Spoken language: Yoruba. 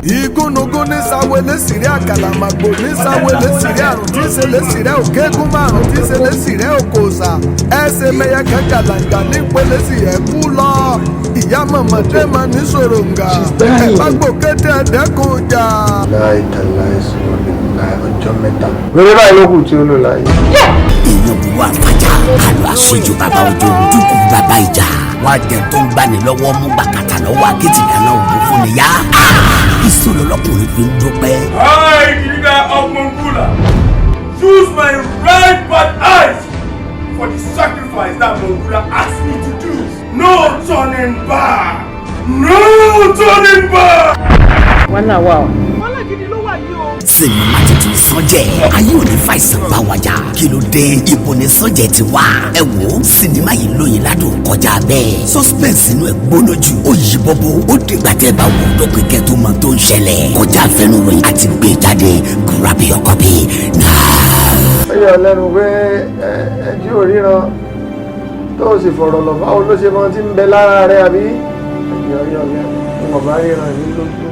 igúnnugún ní sáwélé sírí àkàlàmàgbò ní sáwélé sírí àrùn tí ìṣẹ̀lẹ̀ sírí òkèégún márùn tí ìṣẹ̀lẹ̀ sírí òkòòsà ẹsẹ̀ mẹ́yà kàkàlàǹgà ní ìpele sí ẹ̀kú lọ ìyá mọ̀mọ́dé máa ní sòròǹgà ẹ̀bá gbòkété ẹ̀dẹ́kùn jà. láì tàlà ẹ̀sùn ọjọ́ mẹ́ta. lórí báyìí ló kù tí ó lò láyé. èèyàn burú àfàjà àlọ́ àṣejù bàbá ojú dúkù bàbá ìjà wà á jẹ tó ń gbani lọ́wọ́ mú gbàkàtà lọ́wọ́ akéjìlá náà òun fún mi yá. ìṣòro lọkùnrin fi ń dúpẹ́. I, leader of Mongola, use my right bad eyes for the sacrifice that Mongola asked me to do. No turning back! No turning back! Wọ́n náà wà o. sinimá tuntun sọ́jẹ̀ ayé òní fàìsàn bá wájà kí ló dé ibo ni sọ́jẹ̀ ti wá ẹ wò sinimá yìí lóyin ládùn kọjá bẹ́ẹ̀ suspense inú ẹ̀ gbóná jù ó yí bọ́bọ́ ó dìgbà tẹ́ bá wò dókèké tó mọ tó ń ṣẹlẹ̀ kọjá fẹnuwìn àti gbé jáde grab your copy now. ó yọ lẹ́nu pé ẹjí ò ríran tó o sì fọ̀rọ̀ lọ báwo ló ṣe máa ti ń bẹ lára rẹ àbí ẹjí ọyọ lẹ́nu mo bá ríran yìí lójú.